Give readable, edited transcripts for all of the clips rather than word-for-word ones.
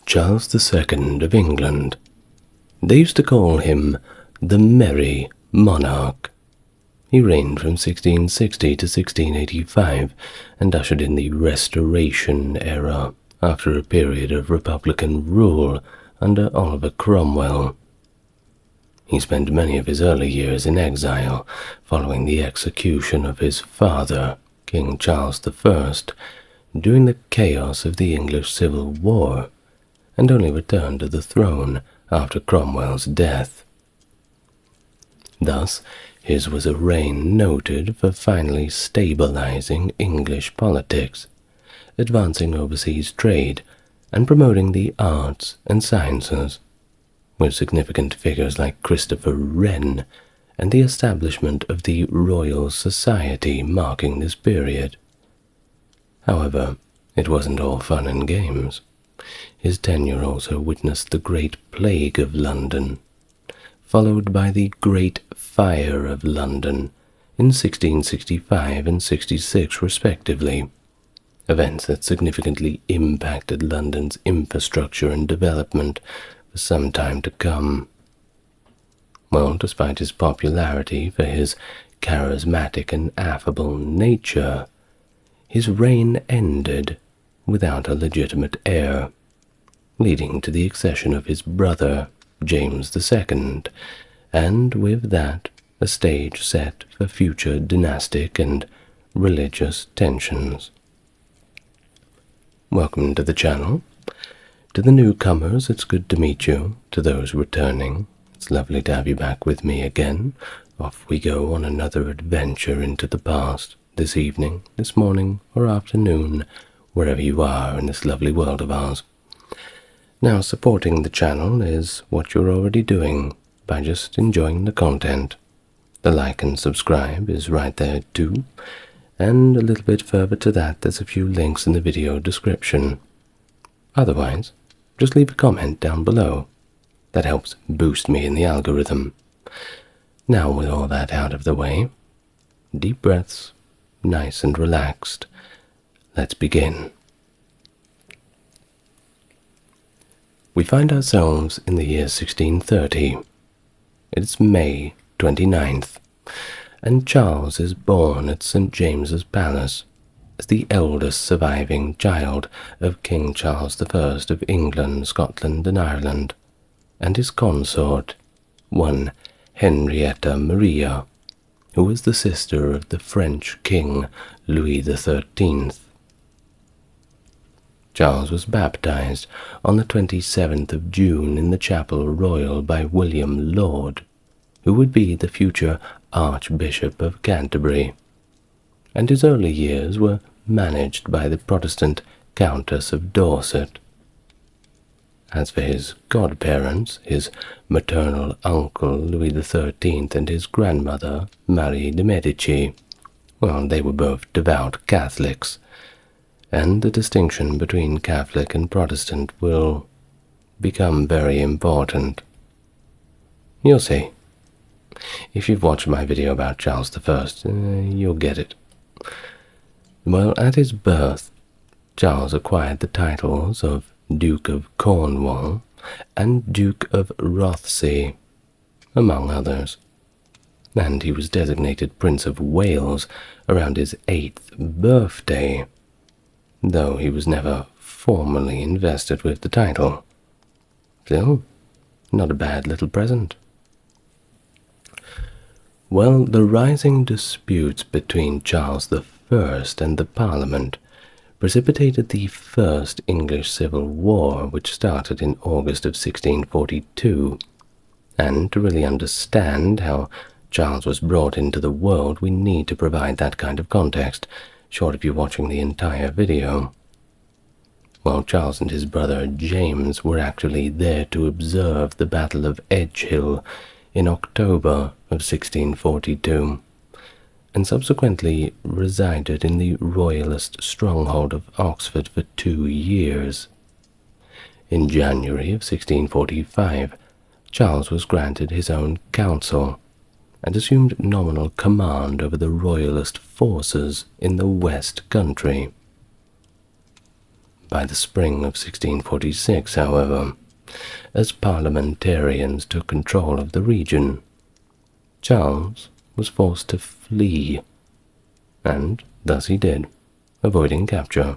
Charles II of England. They used to call him the Merry Monarch. He reigned from 1660 to 1685 and ushered in the Restoration era after a period of Republican rule under Oliver Cromwell. He spent many of his early years in exile following the execution of his father, King Charles I, during the chaos of the English Civil War, and only returned to the throne after Cromwell's death. Thus, his was a reign noted for finally stabilizing English politics, advancing overseas trade, and promoting the arts and sciences, with significant figures like Christopher Wren and the establishment of the Royal Society marking this period. However, it wasn't all fun and games. His tenure also witnessed the Great Plague of London, followed by the Great Fire of London in 1665 and 66 respectively, events that significantly impacted London's infrastructure and development for some time to come. Well, despite his popularity for his charismatic and affable nature, his reign ended without a legitimate heir, leading to the accession of his brother, James II, and with that, a stage set for future dynastic and religious tensions. Welcome to the channel. To the newcomers, it's good to meet you. To those returning, it's lovely to have you back with me again. Off we go on another adventure into the past, this evening, this morning, or afternoon, wherever you are in this lovely world of ours. Now, supporting the channel is what you're already doing by just enjoying the content. The like and subscribe is right there too, and a little bit further to that there's a few links in the video description. Otherwise, just leave a comment down below. That helps boost me in the algorithm. Now, with all that out of the way, deep breaths, nice and relaxed, let's begin. We find ourselves in the year 1630. It's May 29th, and Charles is born at St. James's Palace as the eldest surviving child of King Charles I of England, Scotland, and Ireland, and his consort, one Henrietta Maria, who was the sister of the French King Louis XIII. Charles was baptized on the 27th of June in the Chapel Royal by William Laud, who would be the future Archbishop of Canterbury, and his early years were managed by the Protestant Countess of Dorset. As for his godparents, his maternal uncle Louis XIII and his grandmother Marie de Medici, well, they were both devout Catholics, and the distinction between Catholic and Protestant will become very important. You'll see. If you've watched my video about Charles I, you'll get it. Well, at his birth, Charles acquired the titles of Duke of Cornwall and Duke of Rothesay, among others, and he was designated Prince of Wales around his 8th birthday, though he was never formally invested with the title. Still, not a bad little present. Well, the rising disputes between Charles I and the Parliament precipitated the First English Civil War, which started in August of 1642, and to really understand how Charles was brought into the world, we need to provide that kind of context, short of you watching the entire video. While Charles and his brother James were actually there to observe the Battle of Edgehill in October of 1642, and subsequently resided in the royalist stronghold of Oxford for 2 years. In January of 1645, Charles was granted his own council and assumed nominal command over the royalist forces in the West Country. By the spring of 1646, however, as parliamentarians took control of the region, Charles was forced to flee, and thus he did, avoiding capture,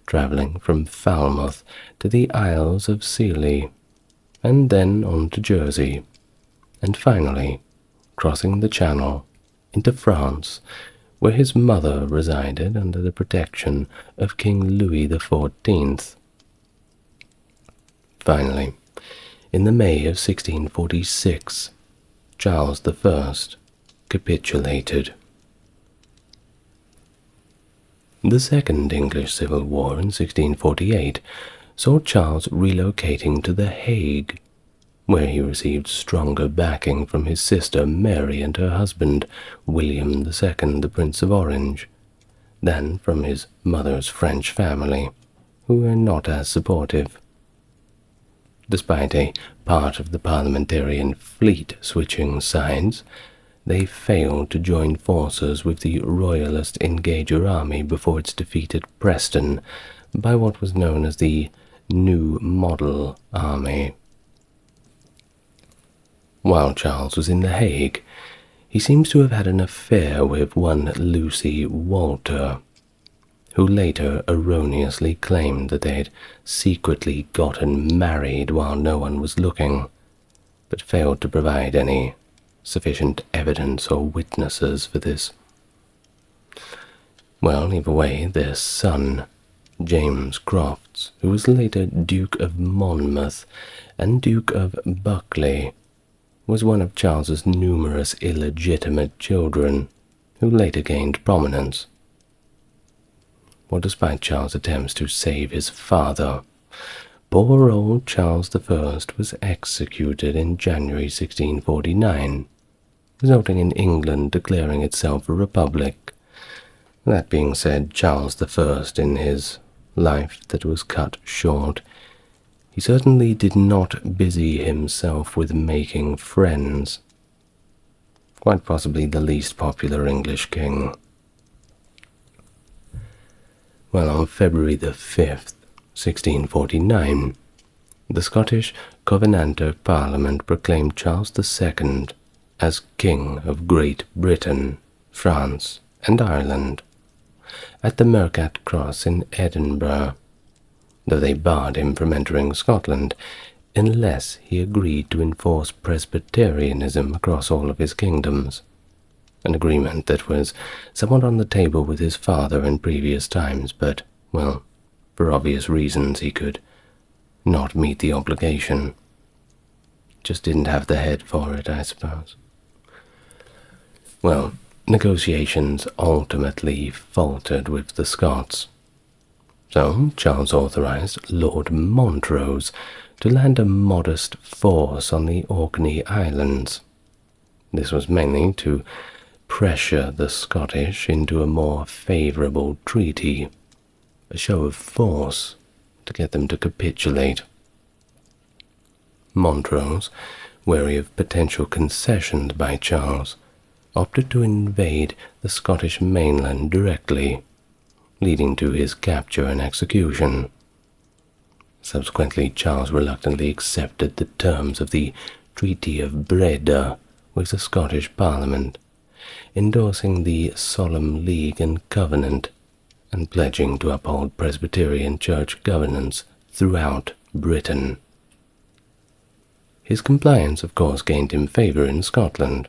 travelling from Falmouth to the Isles of Scilly, and then on to Jersey, and finally crossing the Channel into France, where his mother resided under the protection of King Louis XIV. Finally, in the May of 1646, Charles I capitulated. The Second English Civil War in 1648 saw Charles relocating to The Hague, where he received stronger backing from his sister Mary and her husband, William II, the Prince of Orange, than from his mother's French family, who were not as supportive. Despite a part of the parliamentarian fleet switching sides, they failed to join forces with the Royalist Engager army before its defeat at Preston by what was known as the New Model Army. While Charles was in The Hague, he seems to have had an affair with one Lucy Walter, who later erroneously claimed that they had secretly gotten married while no one was looking, but failed to provide any sufficient evidence or witnesses for this. Well, either way, their son, James Crofts, who was later Duke of Monmouth and Duke of Buccleuch, was one of Charles's numerous illegitimate children, who later gained prominence. For despite Charles' attempts to save his father, poor old Charles I was executed in January 1649, resulting in England declaring itself a republic. That being said, Charles I, in his life that was cut short, he certainly did not busy himself with making friends. Quite possibly the least popular English king. Well, on February the 5th, 1649, the Scottish Covenanter Parliament proclaimed Charles II as King of Great Britain, France, and Ireland at the Mercat Cross in Edinburgh, though they barred him from entering Scotland unless he agreed to enforce Presbyterianism across all of his kingdoms, an agreement that was somewhat on the table with his father in previous times, but, well, for obvious reasons he could not meet the obligation. Just didn't have the head for it, I suppose. Well, negotiations ultimately faltered with the Scots. So Charles authorized Lord Montrose to land a modest force on the Orkney Islands. This was mainly to pressure the Scottish into a more favorable treaty, a show of force to get them to capitulate. Montrose, wary of potential concessions by Charles, opted to invade the Scottish mainland directly, leading to his capture and execution. Subsequently, Charles reluctantly accepted the terms of the Treaty of Breda with the Scottish Parliament, endorsing the Solemn League and Covenant, and pledging to uphold Presbyterian church governance throughout Britain. His compliance, of course, gained him favour in Scotland.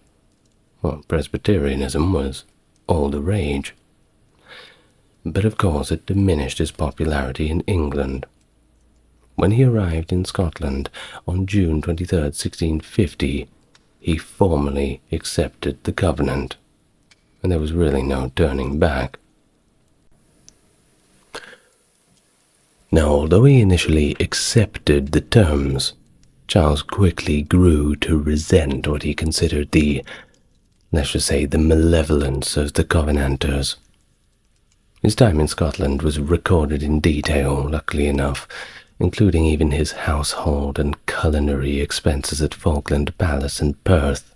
Well, Presbyterianism was all the rage. But of course it diminished his popularity in England. When he arrived in Scotland on June 23, 1650, he formally accepted the Covenant, and there was really no turning back. Now, although he initially accepted the terms, Charles quickly grew to resent what he considered the, let's just say, the malevolence of the Covenanters. His time in Scotland was recorded in detail, luckily enough, including even his household and culinary expenses at Falkland Palace in Perth.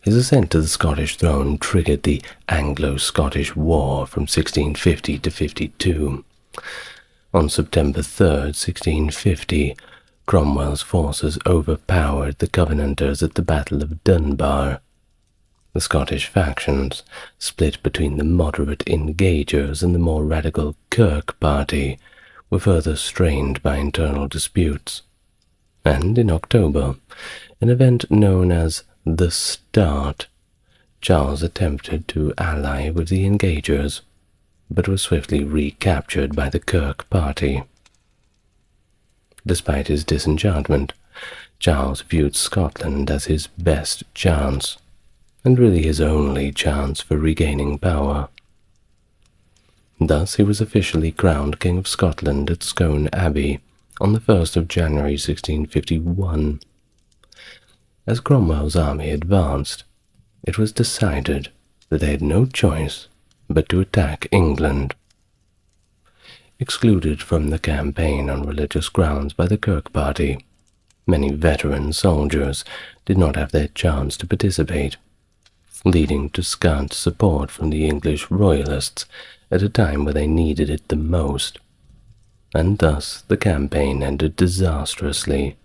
His ascent to the Scottish throne triggered the Anglo-Scottish War from 1650 to 52. On September 3, 1650, Cromwell's forces overpowered the Covenanters at the Battle of Dunbar. The Scottish factions, split between the moderate Engagers and the more radical Kirk party, were further strained by internal disputes. And in October, an event known as the Start, Charles attempted to ally with the Engagers, but was swiftly recaptured by the Kirk party. Despite his disenchantment, Charles viewed Scotland as his best chance, and really his only chance for regaining power. Thus he was officially crowned King of Scotland at Scone Abbey on the 1st of January 1651. As Cromwell's army advanced, it was decided that they had no choice but to attack England. Excluded from the campaign on religious grounds by the Kirk party, many veteran soldiers did not have their chance to participate, leading to scant support from the English royalists at a time where they needed it the most, and thus the campaign ended disastrously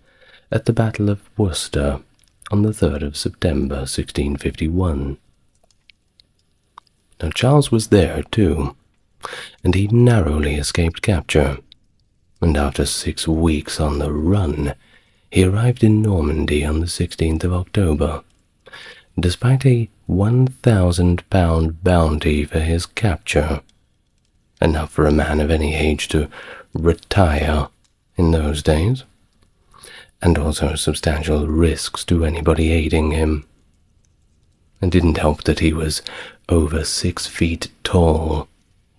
at the Battle of Worcester on the 3rd of September 1651. Now Charles was there too, and he narrowly escaped capture, and after 6 weeks on the run, he arrived in Normandy on the 16th of October, despite a £1,000 bounty for his capture, enough for a man of any age to retire in those days, and also substantial risks to anybody aiding him. It didn't help that he was over 6 feet tall,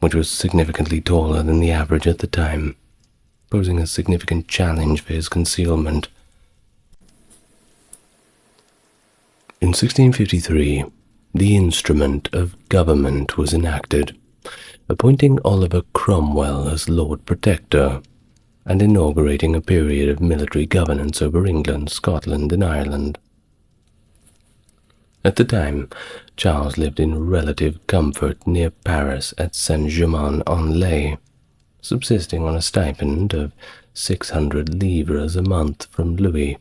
which was significantly taller than the average at the time, posing a significant challenge for his concealment. In 1653, the instrument of government was enacted, appointing Oliver Cromwell as Lord Protector and inaugurating a period of military governance over England, Scotland, and Ireland. At the time, Charles lived in relative comfort near Paris at Saint-Germain-en-Laye, subsisting on a stipend of 600 livres a month from Louis.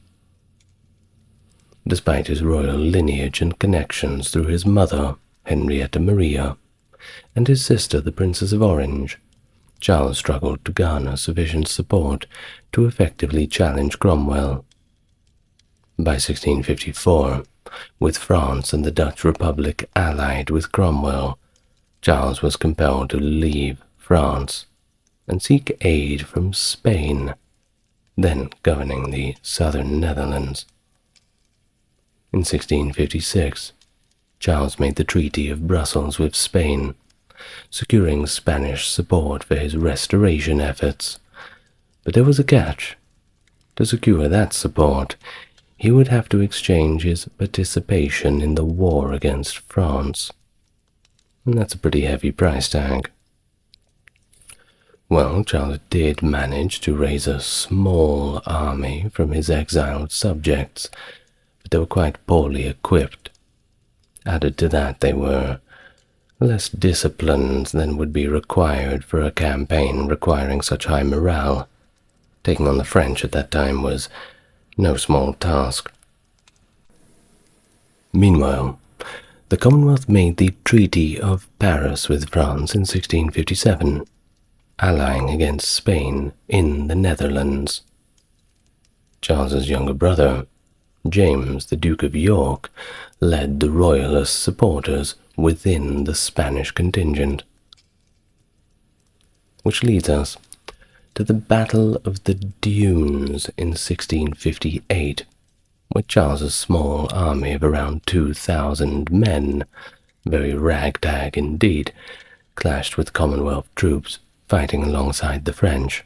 Despite his royal lineage and connections through his mother, Henrietta Maria, and his sister, the Princess of Orange, Charles struggled to garner sufficient support to effectively challenge Cromwell. By 1654, with France and the Dutch Republic allied with Cromwell, Charles was compelled to leave France and seek aid from Spain, then governing the southern Netherlands. In 1656, Charles made the Treaty of Brussels with Spain, securing Spanish support for his restoration efforts. But there was a catch. To secure that support, he would have to exchange his participation in the war against France. And that's a pretty heavy price tag. Well, Charles did manage to raise a small army from his exiled subjects, but they were quite poorly equipped. Added to that, they were less disciplined than would be required for a campaign requiring such high morale. Taking on the French at that time was no small task. Meanwhile, the Commonwealth made the Treaty of Paris with France in 1657, allying against Spain in the Netherlands. Charles's younger brother, James, the Duke of York, led the royalist supporters within the Spanish contingent. Which leads us to the Battle of the Dunes in 1658, where Charles's small army of around 2,000 men, very ragtag indeed, clashed with Commonwealth troops fighting alongside the French.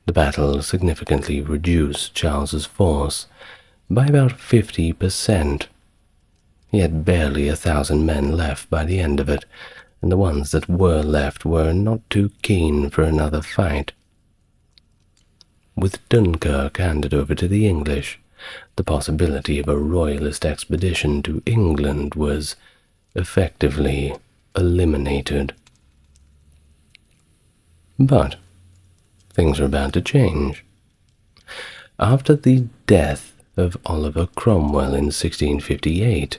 The battle significantly reduced Charles's force by about 50%. He had barely 1,000 men left by the end of it, and the ones that were left were not too keen for another fight. With Dunkirk handed over to the English, the possibility of a royalist expedition to England was effectively eliminated. But things are about to change. After the death of Oliver Cromwell in 1658,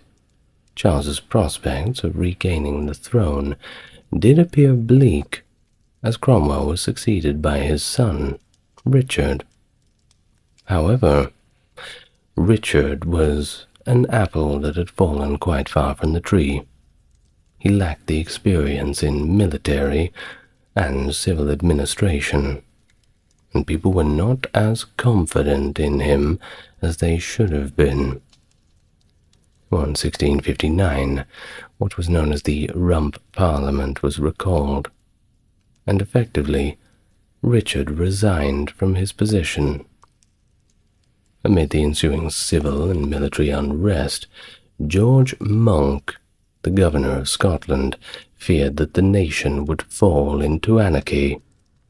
Charles's prospects of regaining the throne did appear bleak, as Cromwell was succeeded by his son, Richard. However, Richard was an apple that had fallen quite far from the tree. He lacked the experience in military and civil administration, and people were not as confident in him as they should have been. In 1659, what was known as the Rump Parliament was recalled, and effectively, Richard resigned from his position. Amid the ensuing civil and military unrest, George Monk, the governor of Scotland, feared that the nation would fall into anarchy,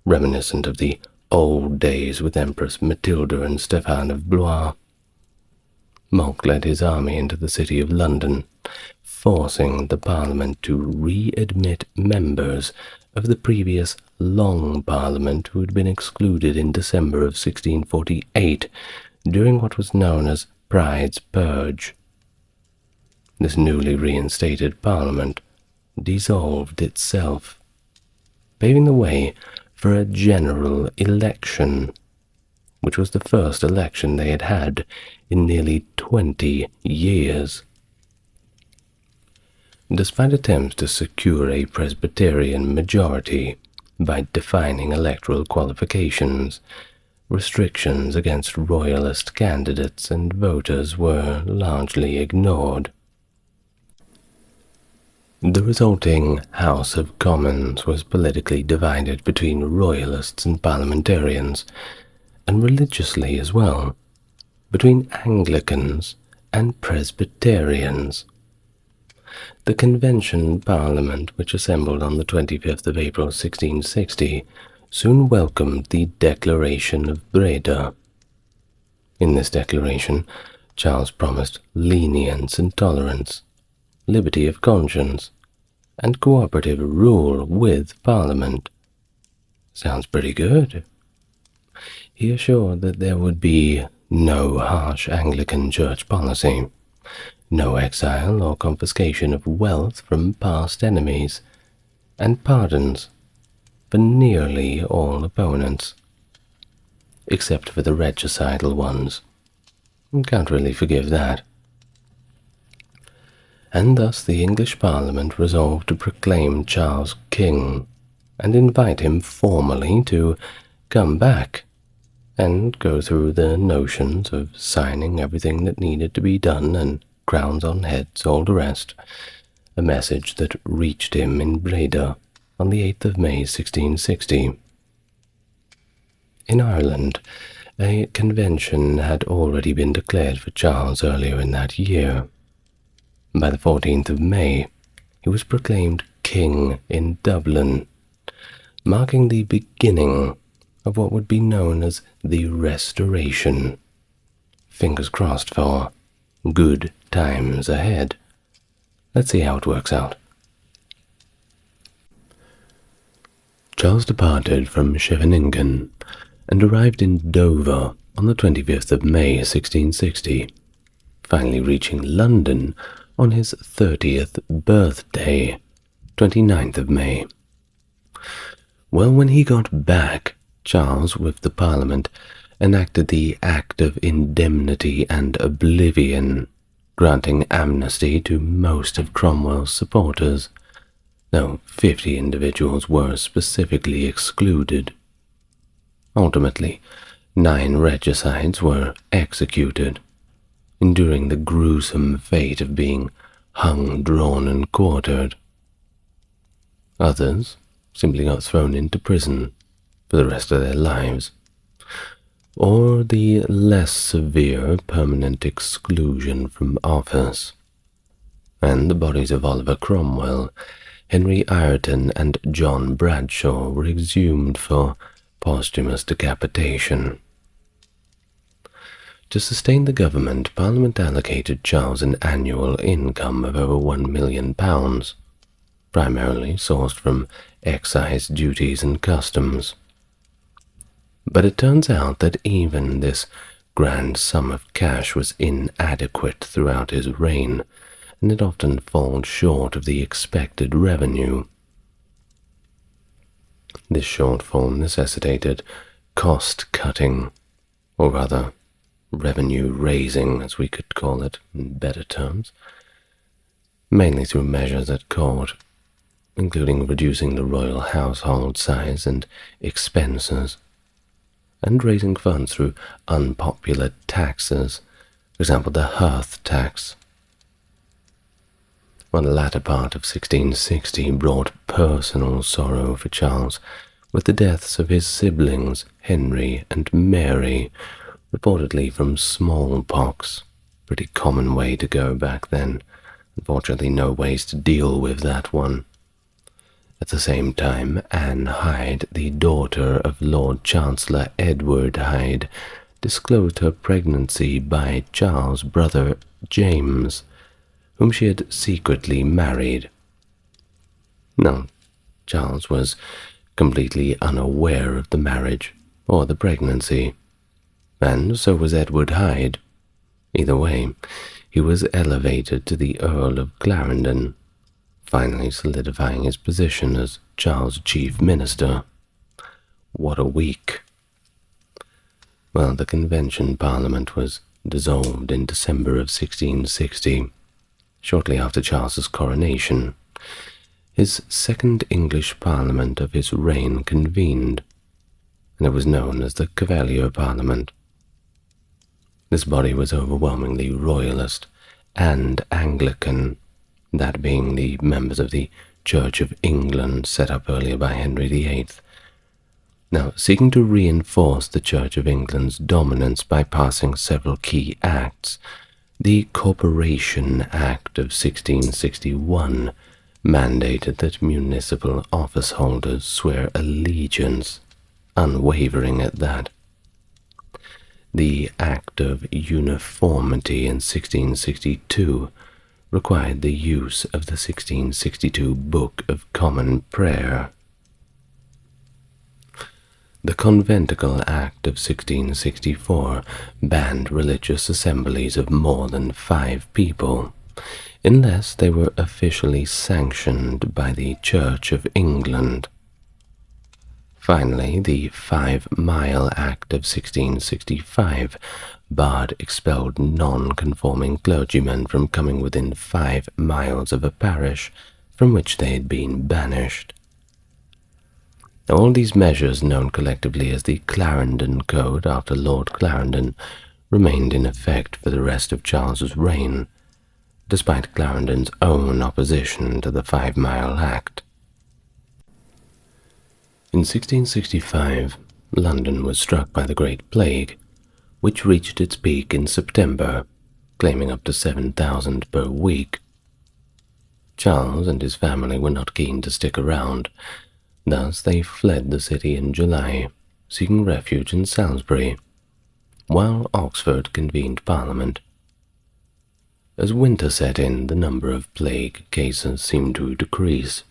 reminiscent of the old days with Empress Matilda and Stefan of Blois. Monk led his army into the city of London, forcing the Parliament to readmit members of the previous Long Parliament who had been excluded in December of 1648 during what was known as Pride's Purge. This newly reinstated Parliament dissolved itself, paving the way for a general election, which was the first election they had had in nearly 20 years. Despite attempts to secure a Presbyterian majority by defining electoral qualifications, restrictions against royalist candidates and voters were largely ignored. The resulting House of Commons was politically divided between royalists and parliamentarians, and religiously as well, between Anglicans and Presbyterians. The Convention Parliament, which assembled on the 25th of April 1660, soon welcomed the Declaration of Breda. In this declaration, Charles promised lenience and tolerance, liberty of conscience, and cooperative rule with Parliament. Sounds pretty good. He assured that there would be no harsh Anglican church policy, no exile or confiscation of wealth from past enemies, and pardons for nearly all opponents, except for the regicidal ones. Can't really forgive that. And thus the English Parliament resolved to proclaim Charles king and invite him formally to come back and go through the notions of signing everything that needed to be done and crowns on heads, all the rest, a message that reached him in Breda on the 8th of May 1660. In Ireland, a convention had already been declared for Charles earlier in that year. By the 14th of May, he was proclaimed king in Dublin, marking the beginning of what would be known as the Restoration. Fingers crossed for good times ahead. Let's see how it works out. Charles departed from Scheveningen and arrived in Dover on the 25th of May 1660, finally reaching London on his 30th birthday, 29th of May. Well, when he got back, Charles, with the Parliament, enacted the Act of Indemnity and Oblivion, granting amnesty to most of Cromwell's supporters, though 50 individuals were specifically excluded. Ultimately, 9 regicides were executed, enduring the gruesome fate of being hung, drawn, and quartered. Others simply got thrown into prison for the rest of their lives, or the less severe permanent exclusion from office. And the bodies of Oliver Cromwell, Henry Ireton, and John Bradshaw were exhumed for posthumous decapitation. To sustain the government, Parliament allocated Charles an annual income of over £1 million, primarily sourced from excise duties and customs. But it turns out that even this grand sum of cash was inadequate throughout his reign, and it often falls short of the expected revenue. This shortfall necessitated cost-cutting, or rather, revenue-raising, as we could call it in better terms, mainly through measures at court, including reducing the royal household size and expenses, and raising funds through unpopular taxes, for example the hearth tax. While the latter part of 1660 brought personal sorrow for Charles, with the deaths of his siblings Henry and Mary, reportedly from smallpox. Pretty common way to go back then. Unfortunately, no ways to deal with that one. At the same time, Anne Hyde, the daughter of Lord Chancellor Edward Hyde, disclosed her pregnancy by Charles' brother James, whom she had secretly married. Now, Charles was completely unaware of the marriage or the pregnancy, and so was Edward Hyde. Either way, he was elevated to the Earl of Clarendon, finally solidifying his position as Charles' chief minister. What a week! Well, the Convention Parliament was dissolved in December of 1660, shortly after Charles's coronation. His second English Parliament of his reign convened, and it was known as the Cavalier Parliament. This body was overwhelmingly royalist and Anglican, that being the members of the Church of England set up earlier by Henry VIII. Now, seeking to reinforce the Church of England's dominance by passing several key acts, the Corporation Act of 1661 mandated that municipal office holders swear allegiance, unwavering at that. The Act of Uniformity in 1662 required the use of the 1662 Book of Common Prayer. The Conventicle Act of 1664 banned religious assemblies of more than 5 people, unless they were officially sanctioned by the Church of England. Finally, the 5-Mile Act of 1665 barred expelled non-conforming clergymen from coming within 5 miles of a parish from which they had been banished. All these measures, known collectively as the Clarendon Code after Lord Clarendon, remained in effect for the rest of Charles's reign, despite Clarendon's own opposition to the 5-Mile Act. In 1665, London was struck by the Great Plague, which reached its peak in September, claiming up to 7,000 per week. Charles and his family were not keen to stick around. Thus they fled the city in July, seeking refuge in Salisbury, while Oxford convened Parliament. As winter set in, the number of plague cases seemed to decrease,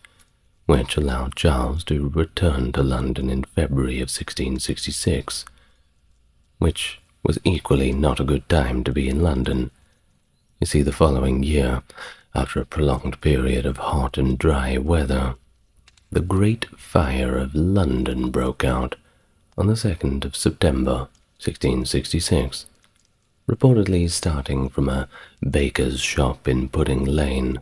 which allowed Charles to return to London in February of 1666, which was equally not a good time to be in London. You see, the following year, after a prolonged period of hot and dry weather, the Great Fire of London broke out on the 2nd of September, 1666, reportedly starting from a baker's shop in Pudding Lane.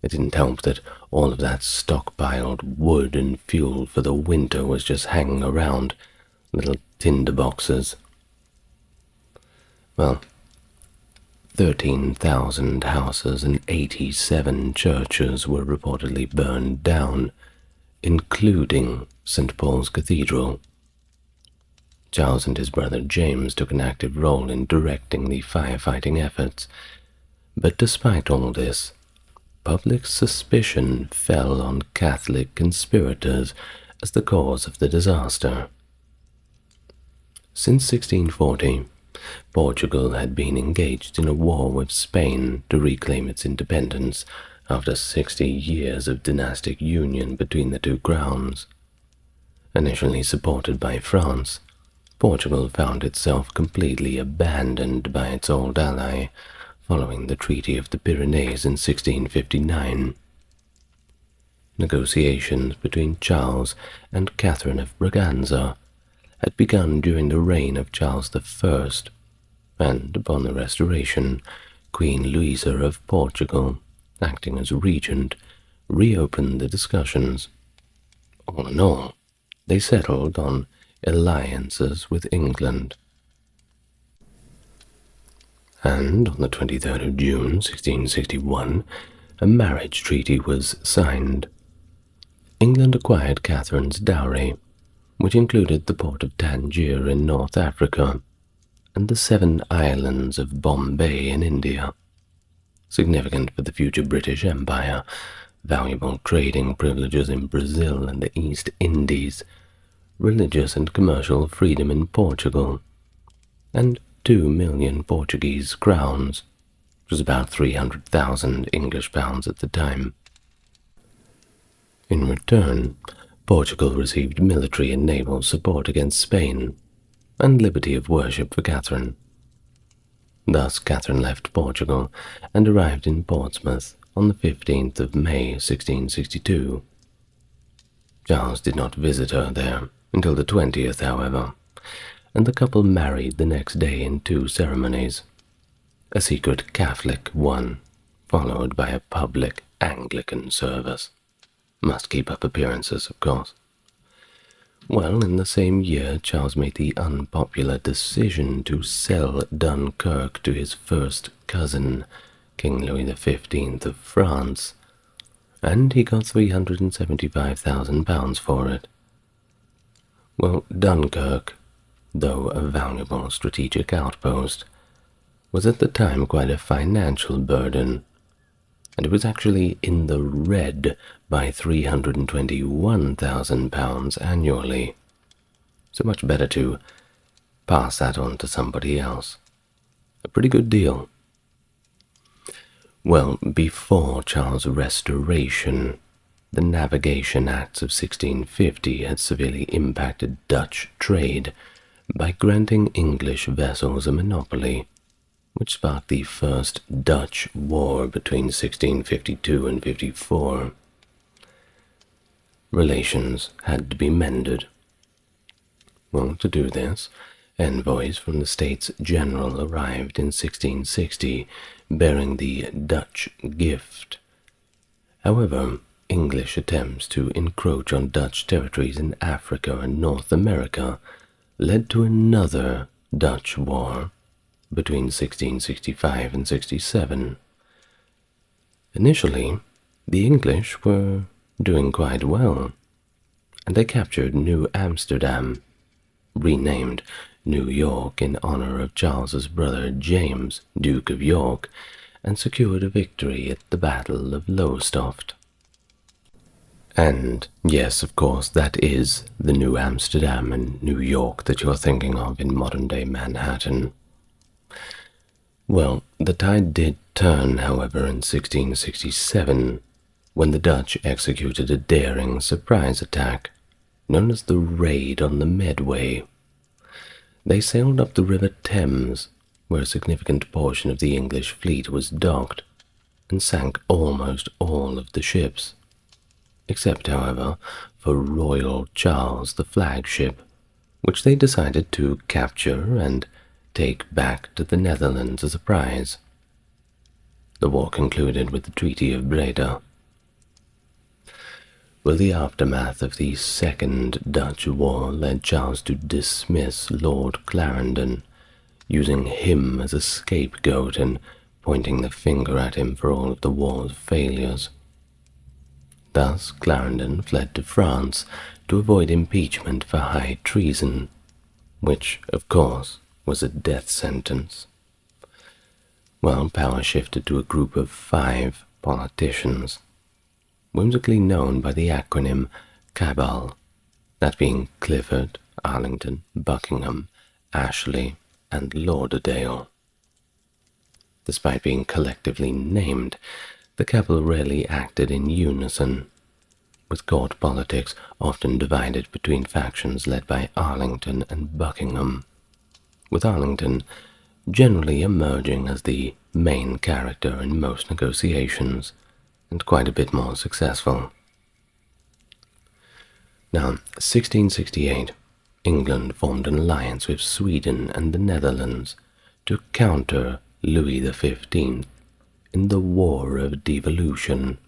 It didn't help that all of that stockpiled wood and fuel for the winter was just hanging around, little tinder boxes. Well, 13,000 houses and 87 churches were reportedly burned down, including St. Paul's Cathedral. Charles and his brother James took an active role in directing the firefighting efforts, but despite all this, public suspicion fell on Catholic conspirators as the cause of the disaster. Since 1640, Portugal had been engaged in a war with Spain to reclaim its independence after 60 years of dynastic union between the two crowns. Initially supported by France, Portugal found itself completely abandoned by its old ally following the Treaty of the Pyrenees in 1659. Negotiations between Charles and Catherine of Braganza had begun during the reign of Charles I, and upon the Restoration, Queen Louisa of Portugal, acting as regent, reopened the discussions. All in all, they settled on alliances with England. And on the 23rd of June, 1661, a marriage treaty was signed. England acquired Catherine's dowry, which included the port of Tangier in North Africa and the 7 islands of Bombay in India. Significant for the future British Empire, valuable trading privileges in Brazil and the East Indies, religious and commercial freedom in Portugal, and 2 million Portuguese crowns, which was about 300,000 English pounds at the time. In return, Portugal received military and naval support against Spain, and liberty of worship for Catherine. Thus Catherine left Portugal and arrived in Portsmouth on the 15th of May, 1662. Charles did not visit her there until the 20th, however, and the couple married the next day in 2 ceremonies, a secret Catholic one, followed by a public Anglican service. Must keep up appearances, of course. Well, in the same year, Charles made the unpopular decision to sell Dunkirk to his first cousin, King Louis XV of France, and he got £375,000 for it. Well, Dunkirk, though a valuable strategic outpost, was at the time quite a financial burden, and it was actually in the red by £321,000 annually. So much better to pass that on to somebody else. A pretty good deal. Well, before Charles' restoration, the Navigation Acts of 1650 had severely impacted Dutch trade by granting English vessels a monopoly, which sparked the First Dutch War between 1652 and 54. Relations had to be mended. Well, to do this, envoys from the States General arrived in 1660, bearing the Dutch gift. However, English attempts to encroach on Dutch territories in Africa and North America led to another Dutch war between 1665 and 67. Initially, the English were doing quite well, and they captured New Amsterdam, renamed New York in honor of Charles's brother James, Duke of York, and secured a victory at the Battle of Lowestoft. And yes, of course, that is the New Amsterdam and New York that you're thinking of in modern-day Manhattan. Well, the tide did turn, however, in 1667, when the Dutch executed a daring surprise attack, known as the Raid on the Medway. They sailed up the River Thames, where a significant portion of the English fleet was docked, and sank almost all of the ships, except, however, for Royal Charles, the flagship, which they decided to capture and take back to the Netherlands as a prize. The war concluded with the Treaty of Breda. Well, the aftermath of the Second Dutch War led Charles to dismiss Lord Clarendon, using him as a scapegoat and pointing the finger at him for all of the war's failures. Thus, Clarendon fled to France to avoid impeachment for high treason, which, of course, was a death sentence. Well, power shifted to a group of 5 politicians, whimsically known by the acronym CABAL, that being Clifford, Arlington, Buckingham, Ashley, and Lauderdale. Despite being collectively named, the capital rarely acted in unison, with court politics often divided between factions led by Arlington and Buckingham, with Arlington generally emerging as the main character in most negotiations, and quite a bit more successful. Now, 1668, England formed an alliance with Sweden and the Netherlands to counter Louis XV in the War of Devolution.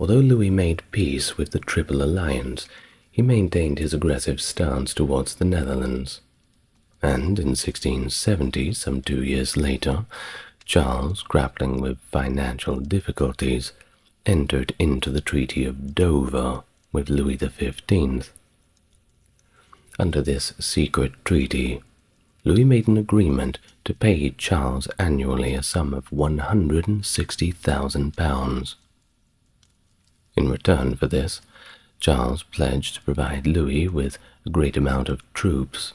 Although Louis made peace with the Triple Alliance, he maintained his aggressive stance towards the Netherlands. And in 1670, some 2 years later, Charles, grappling with financial difficulties, entered into the Treaty of Dover with Louis XV. Under this secret treaty, Louis made an agreement to pay Charles annually a sum of £160,000. In return for this, Charles pledged to provide Louis with a great amount of troops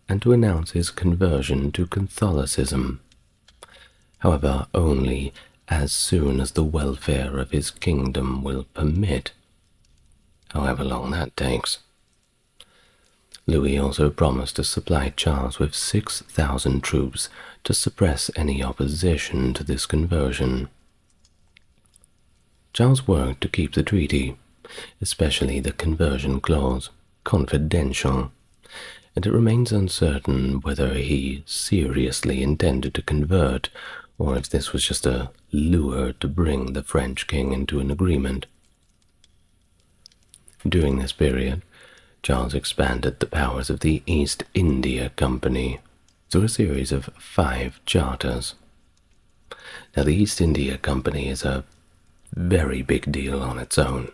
and to announce his conversion to Catholicism, however only as soon as the welfare of his kingdom will permit, however long that takes. Louis also promised to supply Charles with 6,000 troops to suppress any opposition to this conversion. Charles worked to keep the treaty, especially the conversion clause, confidential, and it remains uncertain whether he seriously intended to convert or if this was just a lure to bring the French king into an agreement. During this period, Charles expanded the powers of the East India Company through a series of 5 charters. Now, the East India Company is a very big deal on its own,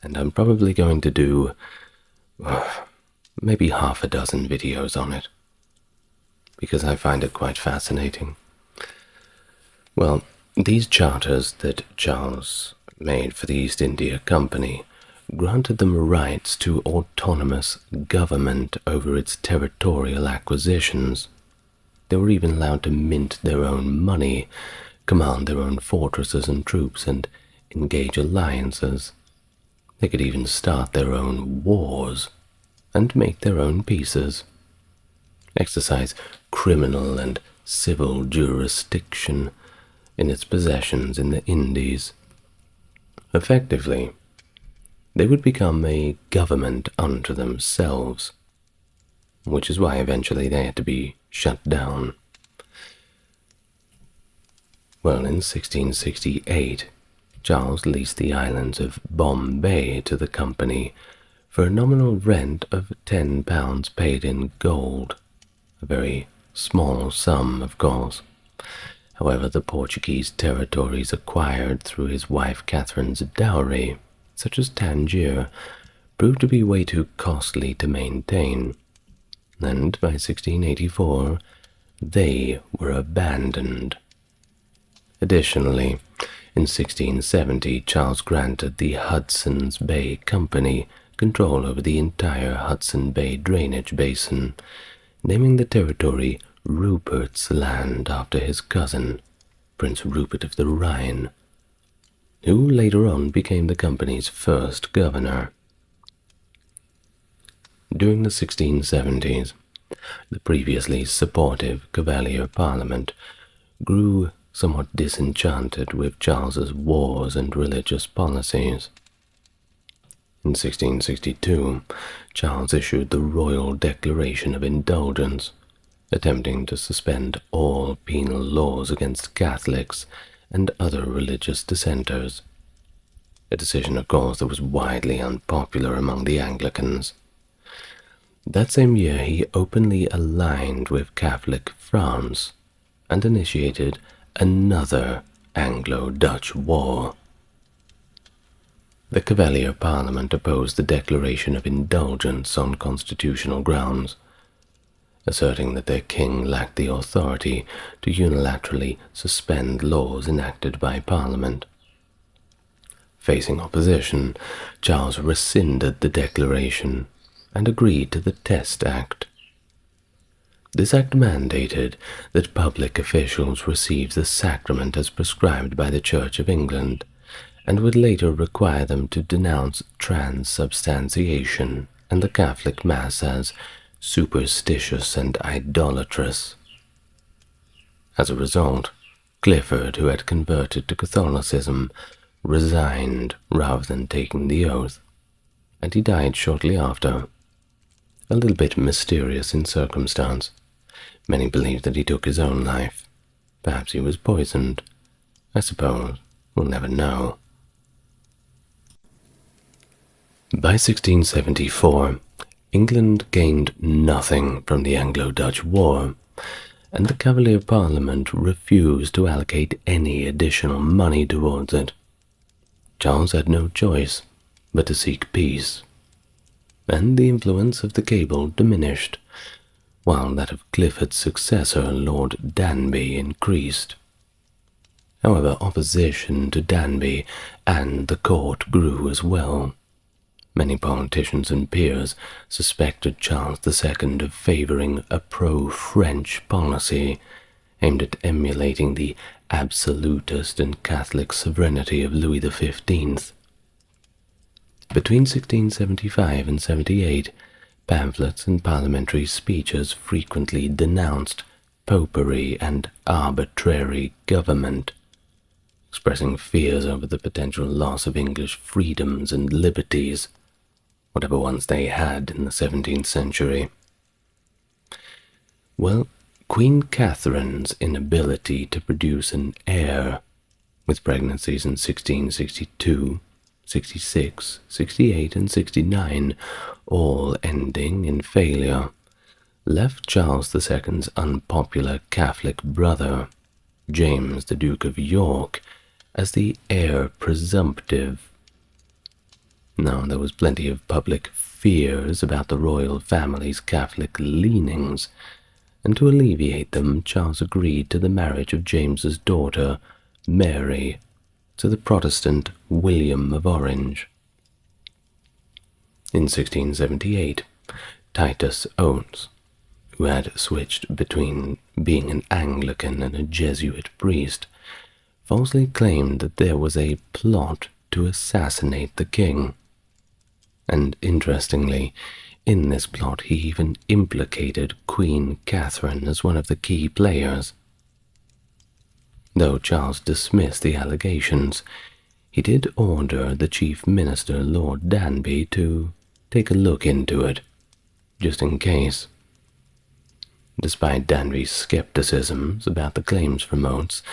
and I'm probably going to do maybe half a dozen videos on it, because I find it quite fascinating. Well, these charters that Charles made for the East India Company granted them rights to autonomous government over its territorial acquisitions. They were even allowed to mint their own money, command their own fortresses and troops, and engage alliances. They could even start their own wars and make their own peaces, exercise criminal and civil jurisdiction in its possessions in the Indies. Effectively, they would become a government unto themselves, which is why eventually they had to be shut down. Well, in 1668, Charles leased the islands of Bombay to the company for a nominal rent of £10 paid in gold, a very small sum, of course. However, the Portuguese territories acquired through his wife Catherine's dowry, such as Tangier, proved to be way too costly to maintain, and by 1684 they were abandoned. Additionally, in 1670 Charles granted the Hudson's Bay Company control over the entire Hudson Bay drainage basin, naming the territory Rupert's Land after his cousin, Prince Rupert of the Rhine, who later on became the company's first governor. During the 1670s, the previously supportive Cavalier Parliament grew somewhat disenchanted with Charles's wars and religious policies. In 1662, Charles issued the Royal Declaration of Indulgence, attempting to suspend all penal laws against Catholics and other religious dissenters, a decision, of course, that was widely unpopular among the Anglicans. That same year, he openly aligned with Catholic France and initiated another Anglo-Dutch war. The Cavalier Parliament opposed the Declaration of Indulgence on constitutional grounds, asserting that their king lacked the authority to unilaterally suspend laws enacted by Parliament. Facing opposition, Charles rescinded the declaration and agreed to the Test Act. This act mandated that public officials receive the sacrament as prescribed by the Church of England, and would later require them to denounce transubstantiation and the Catholic Mass as superstitious and idolatrous. As a result, Clifford, who had converted to Catholicism, resigned rather than taking the oath, and he died shortly after. A little bit mysterious in circumstance. Many believe that he took his own life. Perhaps he was poisoned. I suppose we'll never know. By 1674, England gained nothing from the Anglo-Dutch War, and the Cavalier Parliament refused to allocate any additional money towards it. Charles had no choice but to seek peace, and the influence of the Cable diminished, while that of Clifford's successor, Lord Danby, increased. However, opposition to Danby and the court grew as well. Many politicians and peers suspected Charles II of favouring a pro-French policy aimed at emulating the absolutist and Catholic sovereignty of Louis XV. Between 1675 and 78, pamphlets and parliamentary speeches frequently denounced popery and arbitrary government, expressing fears over the potential loss of English freedoms and liberties, whatever ones they had in the 17th century. Well, Queen Catherine's inability to produce an heir, with pregnancies in 1662, 66, 68, and 69, all ending in failure, left Charles II's unpopular Catholic brother, James the Duke of York, as the heir presumptive. Now, there was plenty of public fears about the royal family's Catholic leanings, and to alleviate them, Charles agreed to the marriage of James's daughter, Mary, to the Protestant William of Orange. In 1678, Titus Oates, who had switched between being an Anglican and a Jesuit priest, falsely claimed that there was a plot to assassinate the king. And interestingly, in this plot he even implicated Queen Catherine as one of the key players. Though Charles dismissed the allegations, he did order the chief minister, Lord Danby, to take a look into it, just in case. Despite Danby's skepticisms about the claims from Oates,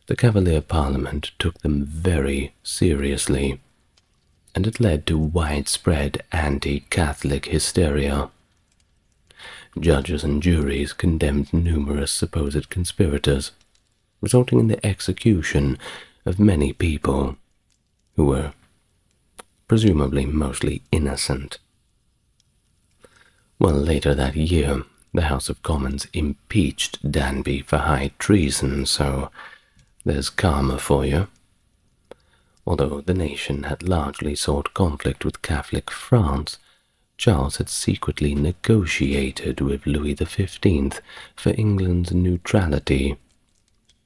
the Cavalier Parliament took them very seriously, and it led to widespread anti-Catholic hysteria. Judges and juries condemned numerous supposed conspirators, resulting in the execution of many people who were presumably mostly innocent. Well, later that year, the House of Commons impeached Danby for high treason, so there's karma for you. Although the nation had largely sought conflict with Catholic France, Charles had secretly negotiated with Louis XV for England's neutrality,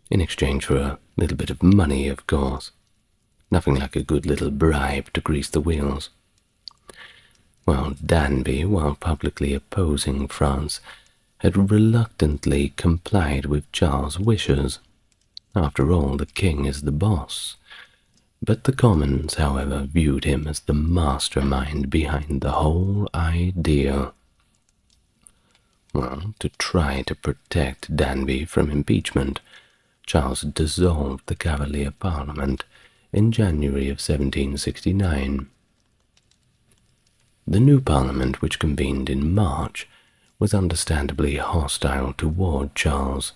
in exchange for a little bit of money, of course. Nothing like a good little bribe to grease the wheels. Well, Danby, while publicly opposing France, had reluctantly complied with Charles' wishes. After all, the king is the boss. But the Commons, however, viewed him as the mastermind behind the whole idea. Well, to try to protect Danby from impeachment, Charles dissolved the Cavalier Parliament in January of 1769. The new Parliament, which convened in March, was understandably hostile toward Charles,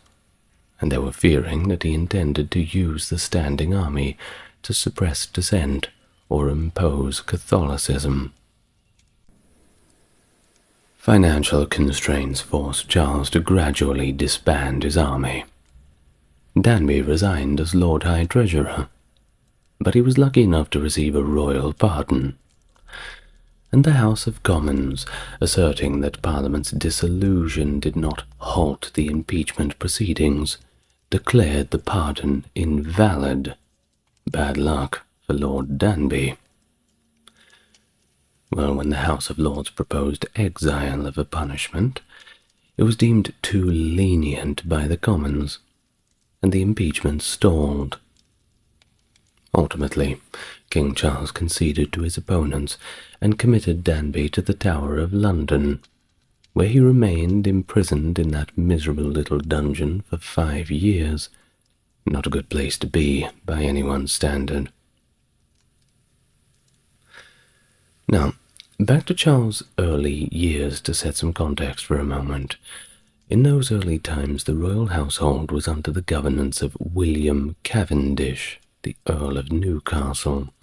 and they were fearing that he intended to use the standing army to suppress dissent or impose Catholicism. Financial constraints forced Charles to gradually disband his army. Danby resigned as Lord High Treasurer, but he was lucky enough to receive a royal pardon. and the House of Commons, asserting that Parliament's dissolution did not halt the impeachment proceedings, declared the pardon invalid. Bad luck for Lord Danby. Well, when the House of Lords proposed exile of a punishment, it was deemed too lenient by the Commons, and the impeachment stalled. Ultimately, King Charles conceded to his opponents and committed Danby to the Tower of London, where he remained imprisoned in that miserable little dungeon for 5 years. Not a good place to be by anyone's standard. Now, back to Charles' early years to set some context for a moment. In those early times, the royal household was under the governance of William Cavendish, the Earl of Newcastle,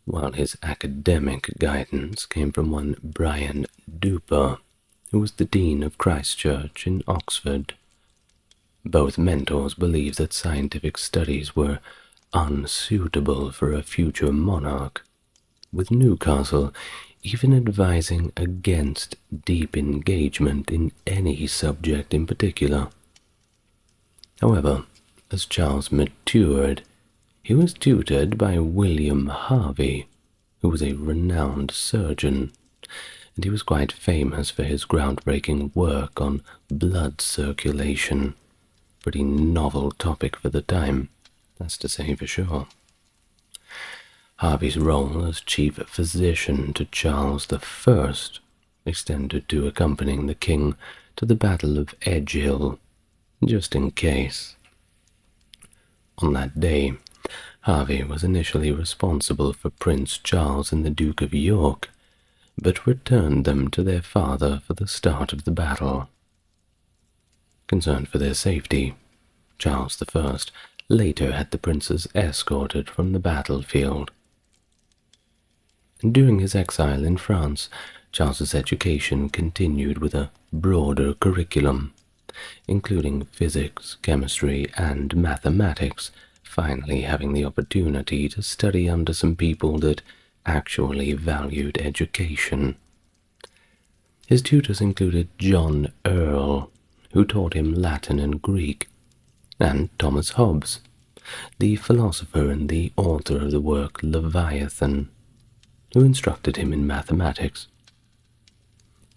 while his academic guidance came from one Brian Duper, who was the Dean of Christ Church in Oxford. Both mentors believed that scientific studies were unsuitable for a future monarch, with Newcastle even advising against deep engagement in any subject in particular. However, as Charles matured, he was tutored by William Harvey, who was a renowned surgeon, and he was quite famous for his groundbreaking work on blood circulation. Pretty novel topic for the time, that's to say for sure. Harvey's role as chief physician to Charles I extended to accompanying the king to the Battle of Edgehill, just in case. On that day, Harvey was initially responsible for Prince Charles and the Duke of York, but returned them to their father for the start of the battle. Concerned for their safety, Charles I later had the princes escorted from the battlefield. During his exile in France, Charles's education continued with a broader curriculum, including physics, chemistry, and mathematics, finally having the opportunity to study under some people that actually valued education. His tutors included John Earle, who taught him Latin and Greek, and Thomas Hobbes, the philosopher and the author of the work Leviathan, who instructed him in mathematics.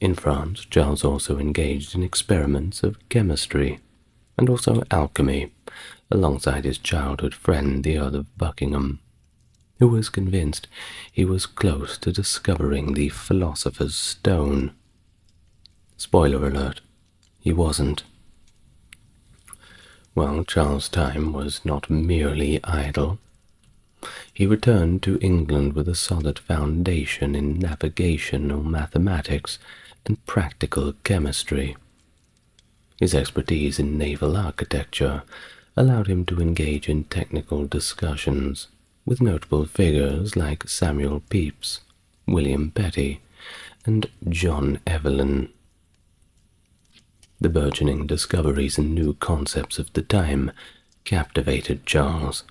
In France, Charles also engaged in experiments of chemistry and also alchemy, alongside his childhood friend, the Earl of Buckingham, who was convinced he was close to discovering the Philosopher's Stone. Spoiler alert, he wasn't. Well, Charles' time was not merely idle. He returned to England with a solid foundation in navigational mathematics and practical chemistry. His expertise in naval architecture allowed him to engage in technical discussions with notable figures like Samuel Pepys, William Petty, and John Evelyn. The burgeoning discoveries and new concepts of the time captivated Charles,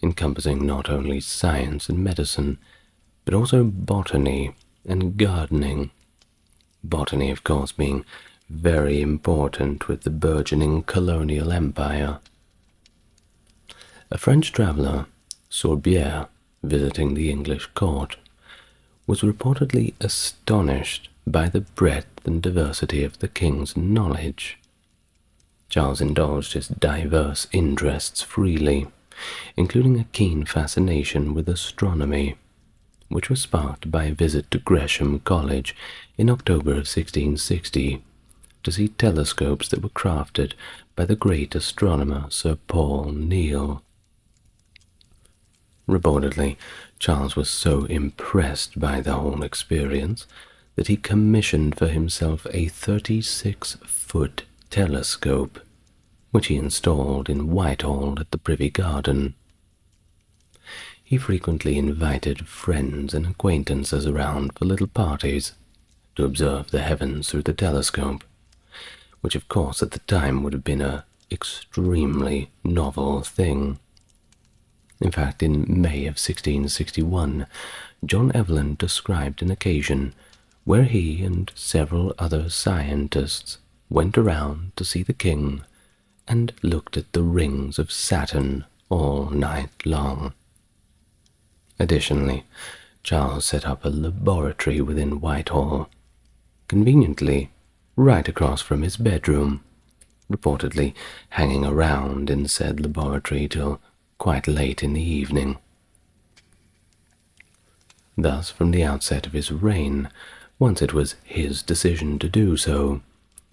encompassing not only science and medicine, but also botany and gardening. Botany, of course, being very important with the burgeoning colonial empire. A French traveller, Sorbière, visiting the English court, was reportedly astonished by the breadth and diversity of the king's knowledge. Charles indulged his diverse interests freely, including a keen fascination with astronomy, which was sparked by a visit to Gresham College in October of 1660 to see telescopes that were crafted by the great astronomer Sir Paul Neale. Reportedly, Charles was so impressed by the whole experience that he commissioned for himself a 36-foot telescope, which he installed in Whitehall at the Privy Garden. He frequently invited friends and acquaintances around for little parties to observe the heavens through the telescope, which of course at the time would have been an extremely novel thing. In fact, in May of 1661, John Evelyn described an occasion where he and several other scientists went around to see the king and looked at the rings of Saturn all night long. Additionally, Charles set up a laboratory within Whitehall, conveniently right across from his bedroom, reportedly hanging around in said laboratory till quite late in the evening. Thus, from the outset of his reign, once it was his decision to do so,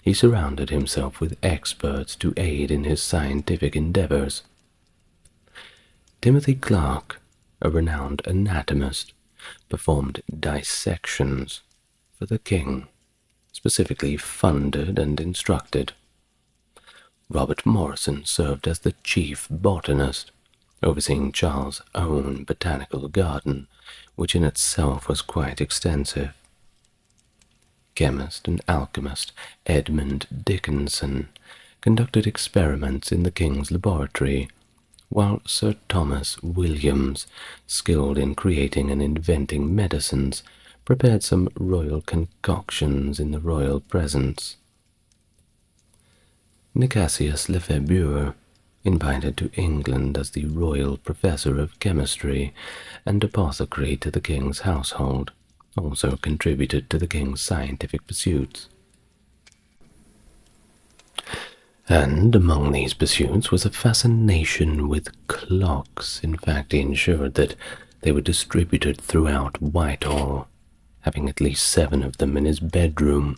he surrounded himself with experts to aid in his scientific endeavors. Timothy Clark, a renowned anatomist, performed dissections for the king, specifically funded and instructed. Robert Morrison served as the chief botanist, overseeing Charles' own botanical garden, which in itself was quite extensive. Chemist and alchemist Edmund Dickinson conducted experiments in the king's laboratory, while Sir Thomas Williams, skilled in creating and inventing medicines, prepared some royal concoctions in the royal presence. Nicasius Lefebvre, invited to England as the royal professor of chemistry and apothecary to the king's household, also contributed to the king's scientific pursuits. And among these pursuits was a fascination with clocks. In fact, he ensured that they were distributed throughout Whitehall, having at least 7 of them in his bedroom.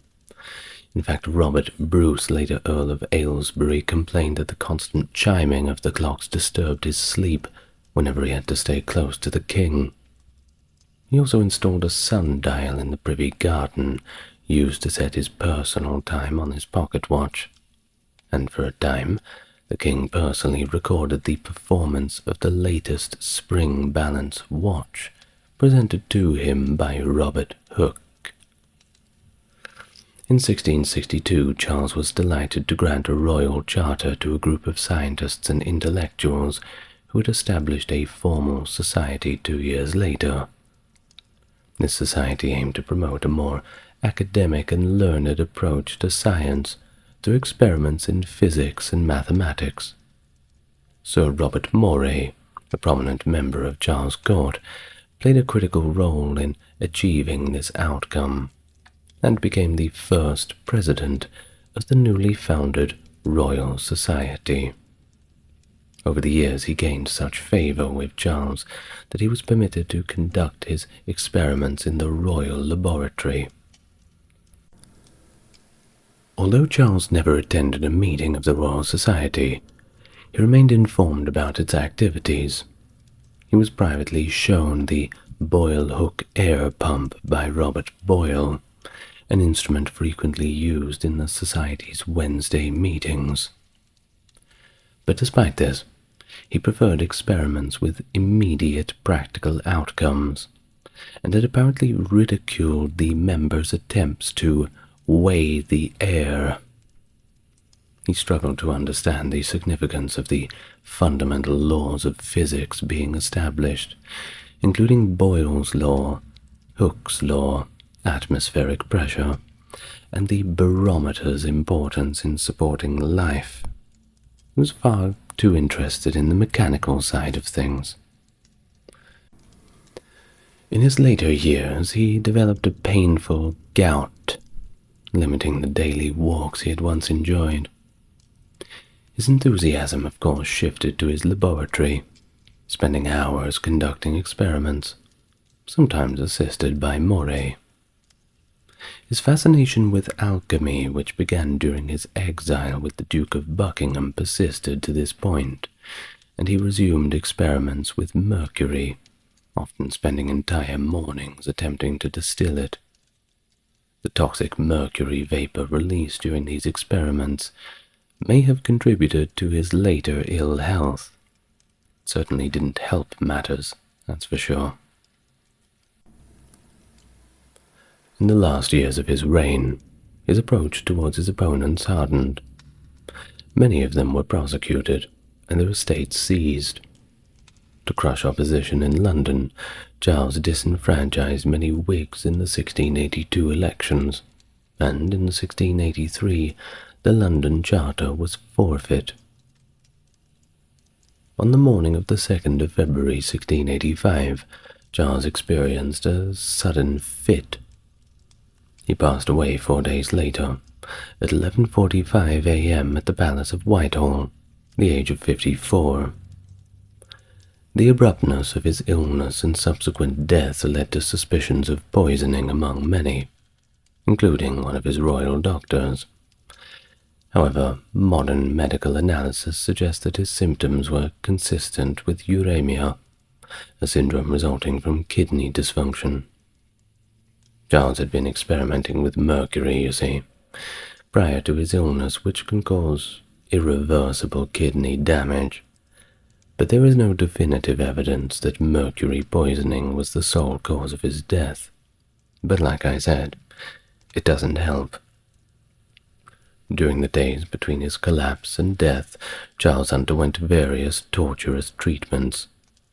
In fact, Robert Bruce, later Earl of Aylesbury, complained that the constant chiming of the clocks disturbed his sleep whenever he had to stay close to the king. He also installed a sundial in the Privy Garden, used to set his personal time on his pocket watch. And for a time, the king personally recorded the performance of the latest spring balance watch, presented to him by Robert Hooke. In 1662, Charles was delighted to grant a royal charter to a group of scientists and intellectuals who had established a formal society 2 years later. This society aimed to promote a more academic and learned approach to science through experiments in physics and mathematics. Sir Robert Moray, a prominent member of Charles' court, played a critical role in achieving this outcome, and became the first president of the newly founded Royal Society. Over the years he gained such favor with Charles that he was permitted to conduct his experiments in the royal laboratory. Although Charles never attended a meeting of the Royal Society, he remained informed about its activities. He was privately shown the Boyle-Hook air pump by Robert Boyle, an instrument frequently used in the Society's Wednesday meetings. But despite this, he preferred experiments with immediate practical outcomes, and had apparently ridiculed the members' attempts to weigh the air. He struggled to understand the significance of the fundamental laws of physics being established, including Boyle's law, Hooke's law, atmospheric pressure, and the barometer's importance in supporting life. He was far too interested in the mechanical side of things. In his later years, he developed a painful gout, limiting the daily walks he had once enjoyed. His enthusiasm, of course, shifted to his laboratory, spending hours conducting experiments, sometimes assisted by Moray. His fascination with alchemy, which began during his exile with the Duke of Buckingham, persisted to this point, and he resumed experiments with mercury, often spending entire mornings attempting to distill it. The toxic mercury vapor released during these experiments may have contributed to his later ill health. It certainly didn't help matters, that's for sure. In the last years of his reign, his approach towards his opponents hardened. Many of them were prosecuted and their estates seized. To crush opposition in London, Charles disenfranchised many Whigs in the 1682 elections, and in 1683 the London Charter was forfeit. On the morning of the 2nd of February 1685, Charles experienced a sudden fit. He passed away 4 days later, at 11:45 a.m. at the Palace of Whitehall, the age of 54. The abruptness of his illness and subsequent death led to suspicions of poisoning among many, including one of his royal doctors. However, modern medical analysis suggests that his symptoms were consistent with uremia, a syndrome resulting from kidney dysfunction. Charles had been experimenting with mercury, you see, prior to his illness, which can cause irreversible kidney damage. But there is no definitive evidence that mercury poisoning was the sole cause of his death. But like I said, it doesn't help. During the days between his collapse and death, Charles underwent various torturous treatments,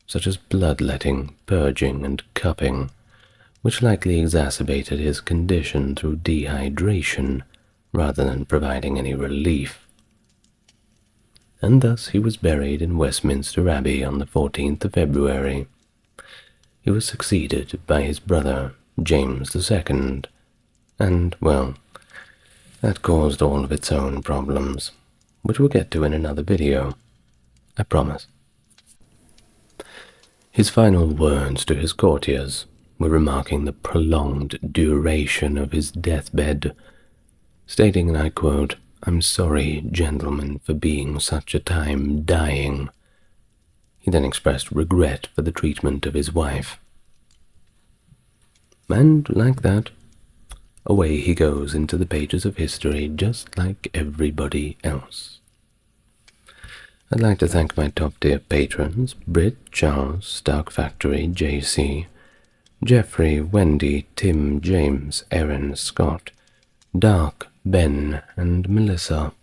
such as bloodletting, purging, and cupping, which likely exacerbated his condition through dehydration rather than providing any relief. And thus he was buried in Westminster Abbey on the 14th of February. He was succeeded by his brother, James II, and, well, that caused all of its own problems, which we'll get to in another video, I promise. His final words to his courtiers were remarking the prolonged duration of his deathbed, stating, and I quote, "I'm sorry, gentlemen, for being such a time dying." He then expressed regret for the treatment of his wife. And like that, away he goes into the pages of history just like everybody else. I'd like to thank my top-tier patrons, Britt, Charles, Stark Factory, JC, Jeffrey, Wendy, Tim, James, Erin, Scott, Dark, Ben, and Melissa.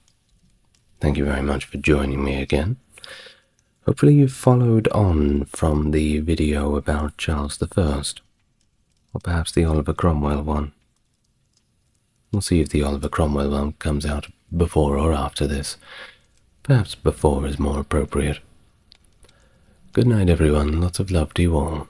Thank you very much for joining me again. Hopefully you've followed on from the video about Charles I, or perhaps the Oliver Cromwell one. We'll see if the Oliver Cromwell one comes out before or after this. Perhaps before is more appropriate. Good night, everyone. Lots of love to you all.